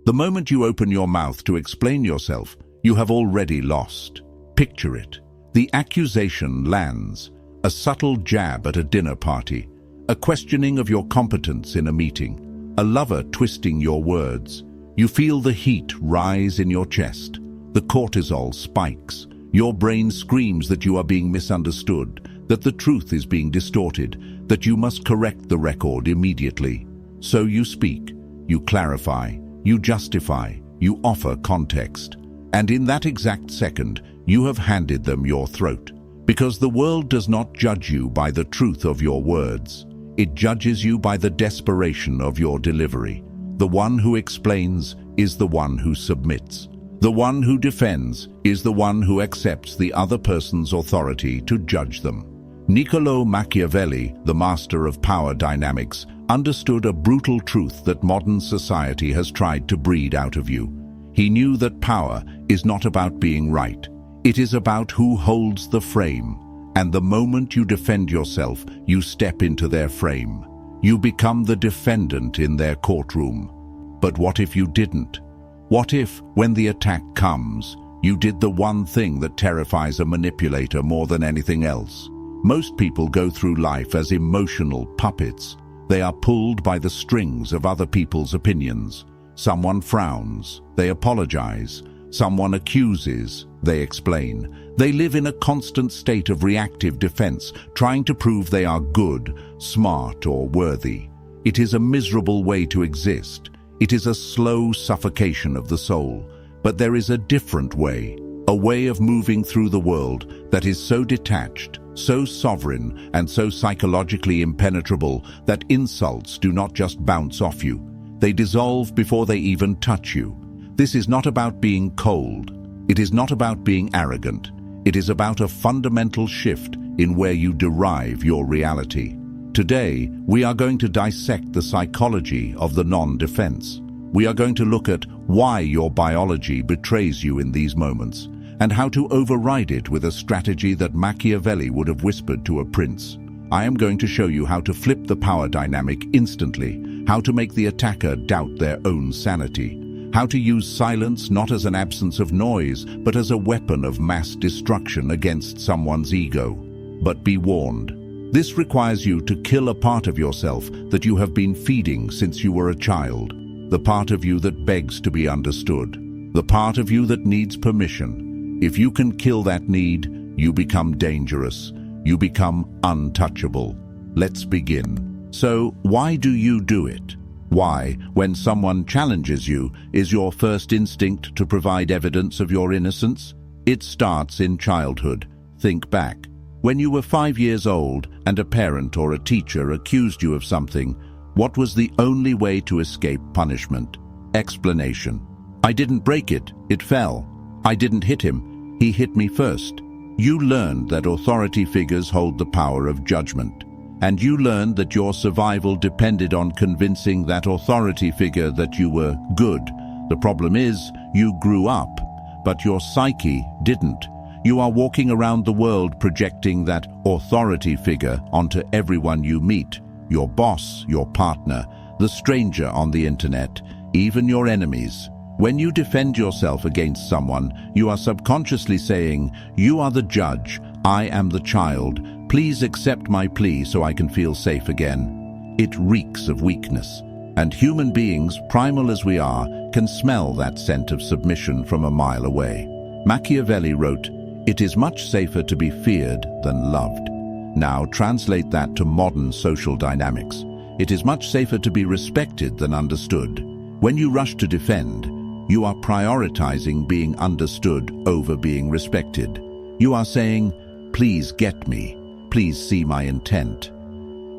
The moment you open your mouth to explain yourself, you have already lost. Picture it. The accusation lands, a subtle jab at a dinner party, a questioning of your competence in a meeting, a lover twisting your words. You feel the heat rise in your chest. The cortisol spikes. Your brain screams that you are being misunderstood, that the truth is being distorted, that you must correct the record immediately. So you speak, you clarify, you justify, you offer context. And in that exact second, you have handed them your throat. Because the world does not judge you by the truth of your words. It judges you by the desperation of your delivery. The one who explains is the one who submits. The one who defends is the one who accepts the other person's authority to judge them. Niccolo Machiavelli, the master of power dynamics, understood a brutal truth that modern society has tried to breed out of you. He knew that power is not about being right. It is about who holds the frame. And the moment you defend yourself, you step into their frame. You become the defendant in their courtroom. But what if you didn't? What if, when the attack comes, you did the one thing that terrifies a manipulator more than anything else? Most people go through life as emotional puppets. They are pulled by the strings of other people's opinions. Someone frowns, they apologize. Someone accuses, they explain. They live in a constant state of reactive defense, trying to prove they are good, smart, or worthy. It is a miserable way to exist. It is a slow suffocation of the soul. But there is a different way, a way of moving through the world that is so detached, so sovereign, and so psychologically impenetrable that insults do not just bounce off you. They dissolve before they even touch you. This is not about being cold. It is not about being arrogant. It is about a fundamental shift in where you derive your reality. Today, we are going to dissect the psychology of the non-defense. We are going to look at why your biology betrays you in these moments, and how to override it with a strategy that Machiavelli would have whispered to a prince. I am going to show you how to flip the power dynamic instantly, how to make the attacker doubt their own sanity, how to use silence not as an absence of noise, but as a weapon of mass destruction against someone's ego. But be warned, this requires you to kill a part of yourself that you have been feeding since you were a child, the part of you that begs to be understood, the part of you that needs permission. If you can kill that need, you become dangerous. You become untouchable. Let's begin. So, why do you do it? Why, when someone challenges you, is your first instinct to provide evidence of your innocence? It starts in childhood. Think back. When you were 5 years old and a parent or a teacher accused you of something, what was the only way to escape punishment? Explanation. I didn't break it, it fell. I didn't hit him, he hit me first. You learned that authority figures hold the power of judgment. And you learned that your survival depended on convincing that authority figure that you were good. The problem is, you grew up, but your psyche didn't. You are walking around the world projecting that authority figure onto everyone you meet. Your boss, your partner, the stranger on the internet, even your enemies. When you defend yourself against someone, you are subconsciously saying, "You are the judge, I am the child. Please accept my plea so I can feel safe again." It reeks of weakness. And human beings, primal as we are, can smell that scent of submission from a mile away. Machiavelli wrote, "It is much safer to be feared than loved." Now translate that to modern social dynamics. It is much safer to be respected than understood. When you rush to defend, you are prioritizing being understood over being respected. You are saying, "Please get me. Please see my intent."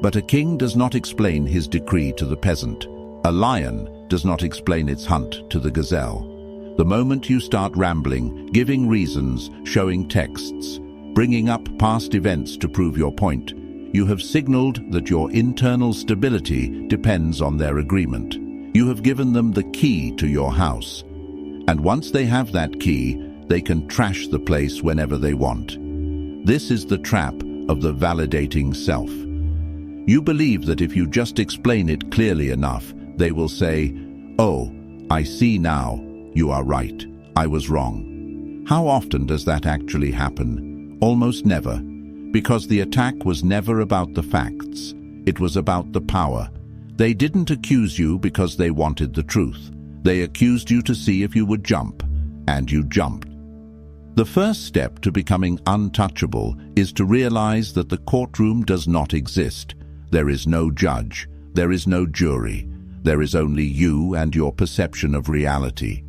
But a king does not explain his decree to the peasant. A lion does not explain its hunt to the gazelle. The moment you start rambling, giving reasons, showing texts, bringing up past events to prove your point, you have signaled that your internal stability depends on their agreement. You have given them the key to your house. And once they have that key, they can trash the place whenever they want. This is the trap of the validating self. You believe that if you just explain it clearly enough, they will say, "Oh, I see now. You are right. I was wrong. How often does that actually happen? Almost never. Because the attack was never about the facts. It was about the power. They didn't accuse you because they wanted the truth. They accused you to see if you would jump. And you jumped. The first step to becoming untouchable is to realize that the courtroom does not exist. There is no judge. There is no jury. There is only you and your perception of reality.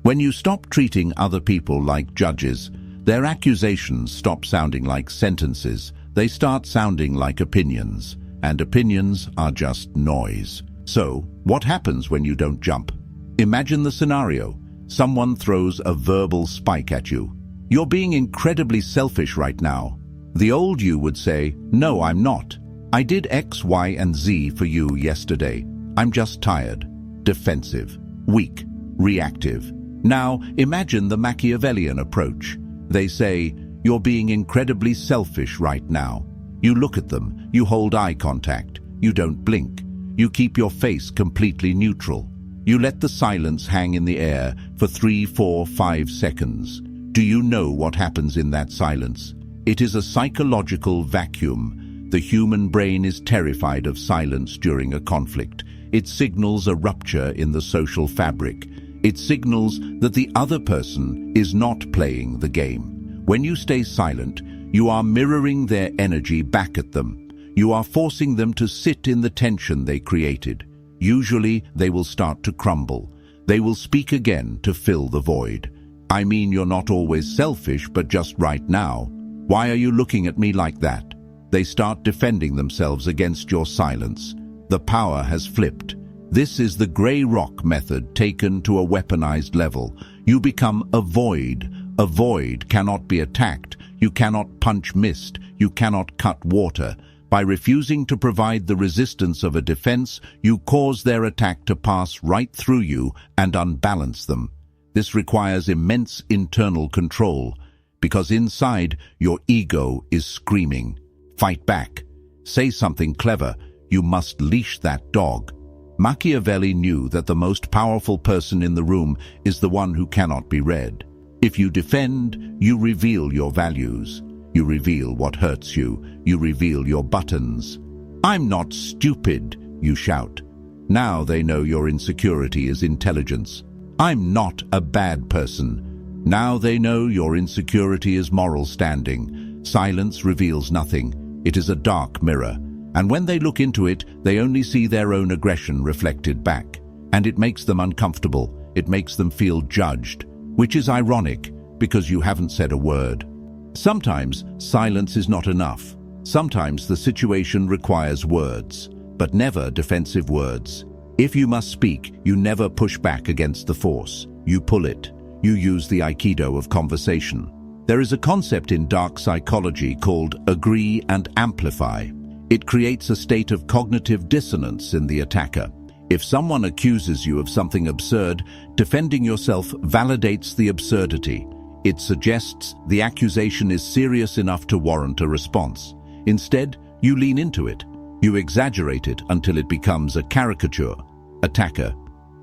When you stop treating other people like judges, their accusations stop sounding like sentences. They start sounding like opinions. And opinions are just noise. So, what happens when you don't jump? Imagine the scenario. Someone throws a verbal spike at you. You're being incredibly selfish right now. The old you would say, "No, I'm not. I did X, Y, and Z for you yesterday. I'm just tired." Defensive, weak, reactive. Now, imagine the Machiavellian approach. They say, "You're being incredibly selfish right now." You look at them, you hold eye contact, you don't blink. You keep your face completely neutral. You let the silence hang in the air for 3, 4, 5 seconds. Do you know what happens in that silence? It is a psychological vacuum. The human brain is terrified of silence during a conflict. It signals a rupture in the social fabric. It signals that the other person is not playing the game. When you stay silent, you are mirroring their energy back at them. You are forcing them to sit in the tension they created. Usually, they will start to crumble. They will speak again to fill the void. I mean, you're not always selfish, but just right now. Why are you looking at me like that? They start defending themselves against your silence. The power has flipped. This is the grey rock method taken to a weaponized level. You become a void. A void cannot be attacked. You cannot punch mist. You cannot cut water. By refusing to provide the resistance of a defense, you cause their attack to pass right through you and unbalance them. This requires immense internal control, because inside, your ego is screaming. Fight back. Say something clever. You must leash that dog. Machiavelli knew that the most powerful person in the room is the one who cannot be read. If you defend, you reveal your values. You reveal what hurts you. You reveal your buttons. "I'm not stupid," you shout. Now they know your insecurity is intelligence. "I'm not a bad person." Now they know your insecurity is moral standing. Silence reveals nothing. It is a dark mirror. And when they look into it, they only see their own aggression reflected back. And it makes them uncomfortable. It makes them feel judged. Which is ironic, because you haven't said a word. Sometimes silence is not enough. Sometimes the situation requires words, but never defensive words. If you must speak, you never push back against the force. You pull it. You use the aikido of conversation. There is a concept in dark psychology called agree and amplify. It creates a state of cognitive dissonance in the attacker. If someone accuses you of something absurd, defending yourself validates the absurdity. It suggests the accusation is serious enough to warrant a response. Instead, you lean into it. You exaggerate it until it becomes a caricature. Attacker.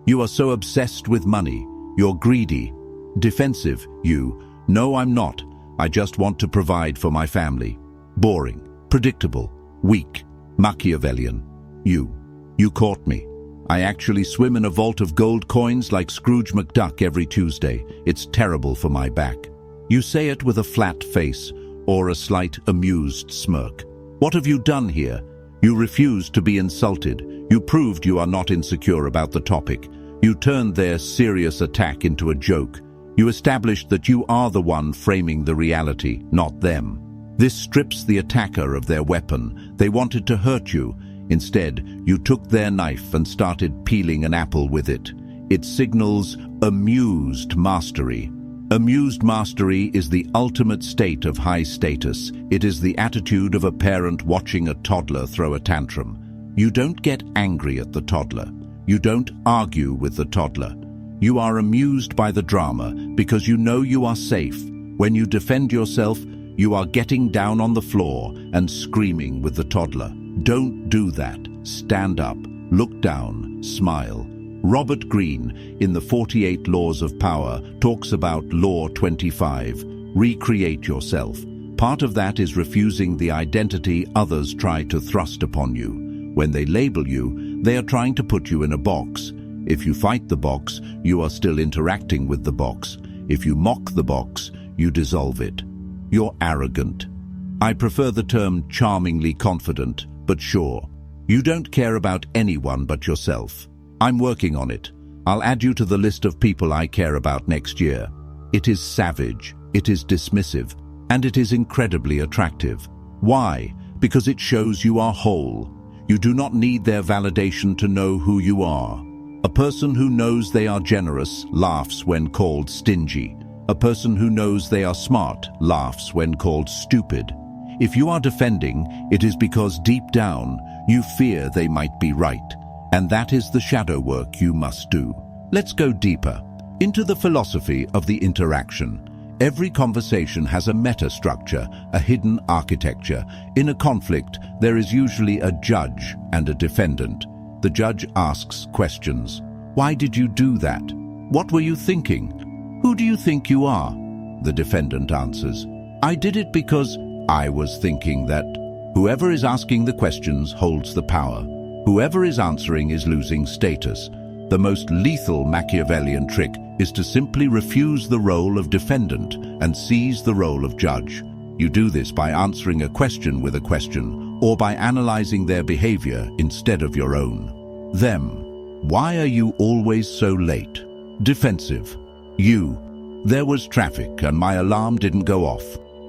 You are so obsessed with money. You're greedy. Defensive. You. No, I'm not. I just want to provide for my family. Boring. Predictable. Weak. Machiavellian. You. You caught me. I actually swim in a vault of gold coins like Scrooge McDuck every Tuesday. It's terrible for my back. You say it with a flat face or a slight amused smirk. What have you done here? You refused to be insulted. You proved you are not insecure about the topic. You turned their serious attack into a joke. You established that you are the one framing the reality, not them. This strips the attacker of their weapon. They wanted to hurt you. Instead, you took their knife and started peeling an apple with it. It signals amused mastery. Amused mastery is the ultimate state of high status. It is the attitude of a parent watching a toddler throw a tantrum. You don't get angry at the toddler. You don't argue with the toddler. You are amused by the drama because you know you are safe. When you defend yourself, you are getting down on the floor and screaming with the toddler. Don't do that. Stand up, look down, smile. Robert Greene, in the 48 Laws of Power, talks about Law 25, recreate yourself. Part of that is refusing the identity others try to thrust upon you. When they label you, they are trying to put you in a box. If you fight the box, you are still interacting with the box. If you mock the box, you dissolve it. You're arrogant. I prefer the term charmingly confident, but sure. You don't care about anyone but yourself. I'm working on it. I'll add you to the list of people I care about next year. It is savage, it is dismissive, and it is incredibly attractive. Why? Because it shows you are whole. You do not need their validation to know who you are. A person who knows they are generous laughs when called stingy. A person who knows they are smart laughs when called stupid. If you are defending, it is because deep down you fear they might be right. And that is the shadow work you must do. Let's go deeper into the philosophy of the interaction. Every conversation has a meta-structure, a hidden architecture. In a conflict, there is usually a judge and a defendant. The judge asks questions. Why did you do that? What were you thinking? Who do you think you are? The defendant answers, I did it because I was thinking that. Whoever is asking the questions holds the power. Whoever is answering is losing status. The most lethal Machiavellian trick is to simply refuse the role of defendant and seize the role of judge. You do this by answering a question with a question, or by analyzing their behavior instead of your own. Them. Why are you always so late? Defensive. You. There was traffic and my alarm didn't go off.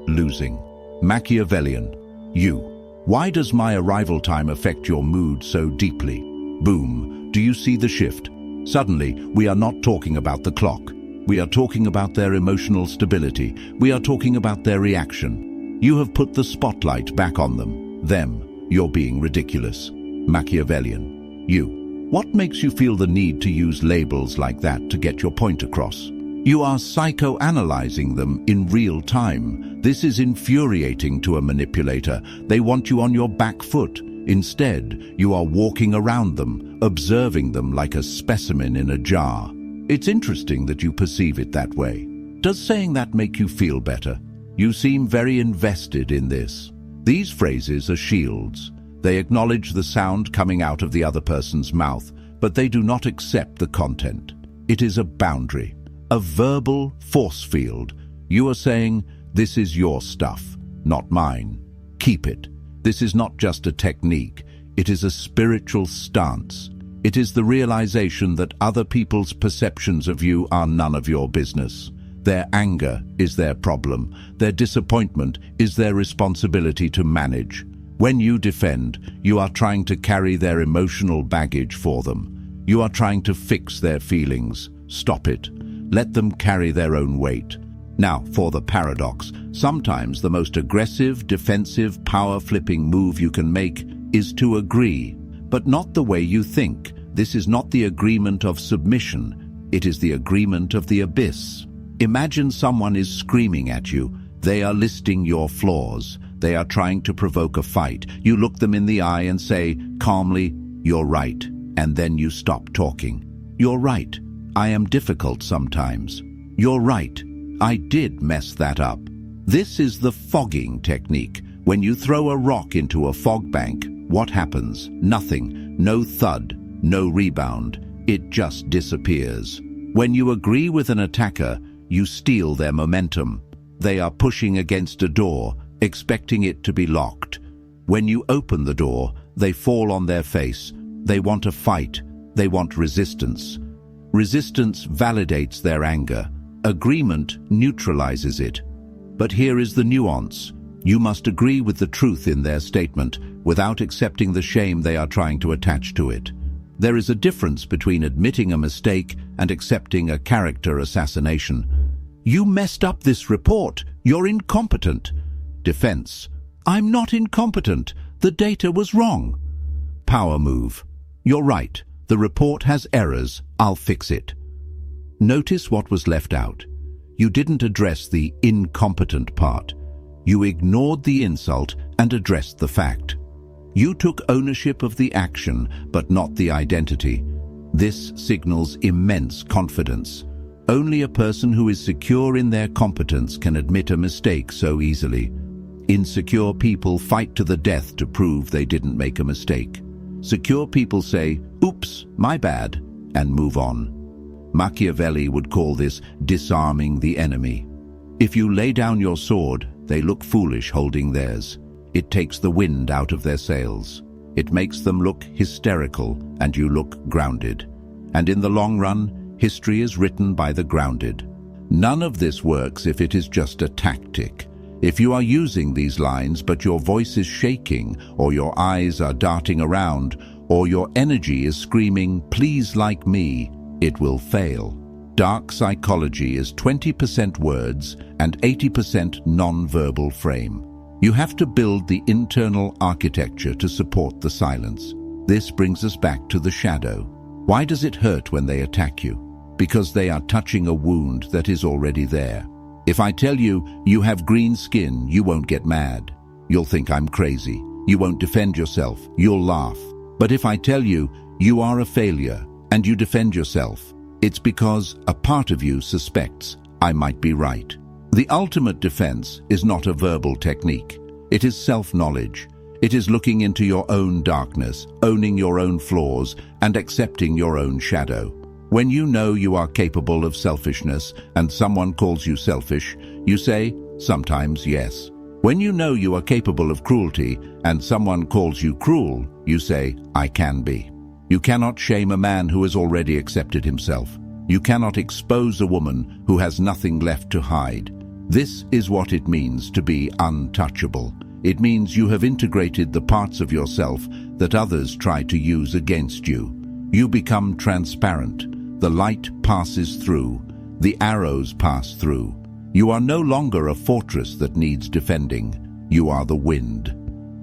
Losing. Machiavellian. You. Why does my arrival time affect your mood so deeply? Boom. Do you see the shift? Suddenly, we are not talking about the clock. We are talking about their emotional stability. We are talking about their reaction. You have put the spotlight back on them. Them. You're being ridiculous. Machiavellian. You. What makes you feel the need to use labels like that to get your point across? You are psychoanalyzing them in real time. This is infuriating to a manipulator. They want you on your back foot. Instead, you are walking around them, observing them like a specimen in a jar. It's interesting that you perceive it that way. Does saying that make you feel better? You seem very invested in this. These phrases are shields. They acknowledge the sound coming out of the other person's mouth, but they do not accept the content. It is a boundary, a verbal force field. You are saying, this is your stuff, not mine. Keep it. This is not just a technique, it is a spiritual stance. It is the realization that other people's perceptions of you are none of your business. Their anger is their problem. Their disappointment is their responsibility to manage. When you defend, you are trying to carry their emotional baggage for them. You are trying to fix their feelings. Stop it. Let them carry their own weight. Now, for the paradox, sometimes the most aggressive, defensive, power-flipping move you can make is to agree, but not the way you think. This is not the agreement of submission. It is the agreement of the abyss. Imagine someone is screaming at you. They are listing your flaws. They are trying to provoke a fight. You look them in the eye and say, calmly, you're right, and then you stop talking. You're right. I am difficult sometimes. You're right. I did mess that up. This is the fogging technique. When you throw a rock into a fog bank, what happens? Nothing. No thud. No rebound. It just disappears. When you agree with an attacker, you steal their momentum. They are pushing against a door, expecting it to be locked. When you open the door, they fall on their face. They want a fight. They want resistance. Resistance validates their anger. Agreement neutralizes it. But here is the nuance. You must agree with the truth in their statement without accepting the shame they are trying to attach to it. There is a difference between admitting a mistake and accepting a character assassination. You messed up this report. You're incompetent. Defense. I'm not incompetent. The data was wrong. Power move. You're right. The report has errors. I'll fix it. Notice what was left out. You didn't address the incompetent part. You ignored the insult and addressed the fact. You took ownership of the action, but not the identity. This signals immense confidence. Only a person who is secure in their competence can admit a mistake so easily. Insecure people fight to the death to prove they didn't make a mistake. Secure people say, "Oops, my bad," and move on. Machiavelli would call this disarming the enemy. If you lay down your sword, they look foolish holding theirs. It takes the wind out of their sails. It makes them look hysterical, and you look grounded. And in the long run, history is written by the grounded. None of this works if it is just a tactic. If you are using these lines but your voice is shaking, or your eyes are darting around, or your energy is screaming, "Please like me," it will fail. Dark psychology is 20% words and 80% non-verbal frame. You have to build the internal architecture to support the silence. This brings us back to the shadow. Why does it hurt when they attack you? Because they are touching a wound that is already there. If I tell you, you have green skin, you won't get mad. You'll think I'm crazy. You won't defend yourself. You'll laugh. But if I tell you, you are a failure, and you defend yourself, it's because a part of you suspects I might be right. The ultimate defense is not a verbal technique. It is self-knowledge. It is looking into your own darkness, owning your own flaws, and accepting your own shadow. When you know you are capable of selfishness and someone calls you selfish, you say, "Sometimes yes." When you know you are capable of cruelty and someone calls you cruel, you say, "I can be." You cannot shame a man who has already accepted himself. You cannot expose a woman who has nothing left to hide. This is what it means to be untouchable. It means you have integrated the parts of yourself that others try to use against you. You become transparent. The light passes through. The arrows pass through. You are no longer a fortress that needs defending. You are the wind.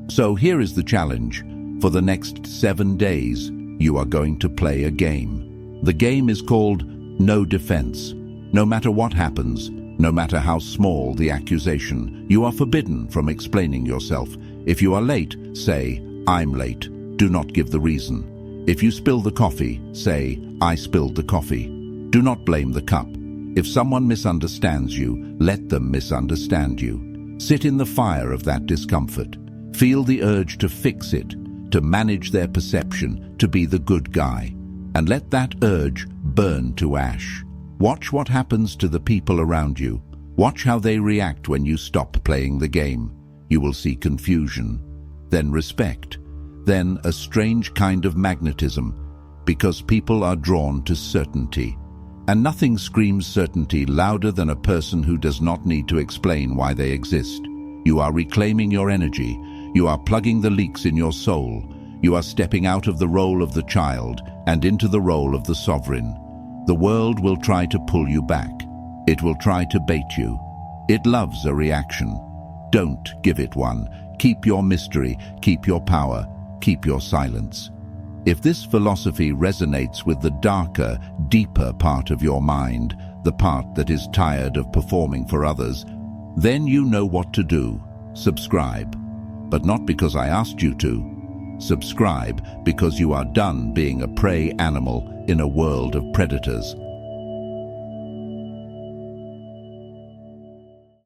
So here is the challenge. For the next 7 days, you are going to play a game. The game is called No Defense. No matter what happens, no matter how small the accusation, you are forbidden from explaining yourself. If you are late, say, "I'm late." Do not give the reason. If you spill the coffee, say, "I spilled the coffee." Do not blame the cup. If someone misunderstands you, let them misunderstand you. Sit in the fire of that discomfort. Feel the urge to fix it, to manage their perception, to be the good guy. And let that urge burn to ash. Watch what happens to the people around you. Watch how they react when you stop playing the game. You will see confusion, then respect, then a strange kind of magnetism, because people are drawn to certainty. And nothing screams certainty louder than a person who does not need to explain why they exist. You are reclaiming your energy. You are plugging the leaks in your soul. You are stepping out of the role of the child and into the role of the sovereign. The world will try to pull you back. It will try to bait you. It loves a reaction. Don't give it one. Keep your mystery, keep your power, keep your silence. If this philosophy resonates with the darker, deeper part of your mind, the part that is tired of performing for others, then you know what to do. Subscribe. But not because I asked you to. Subscribe because you are done being a prey animal in a world of predators.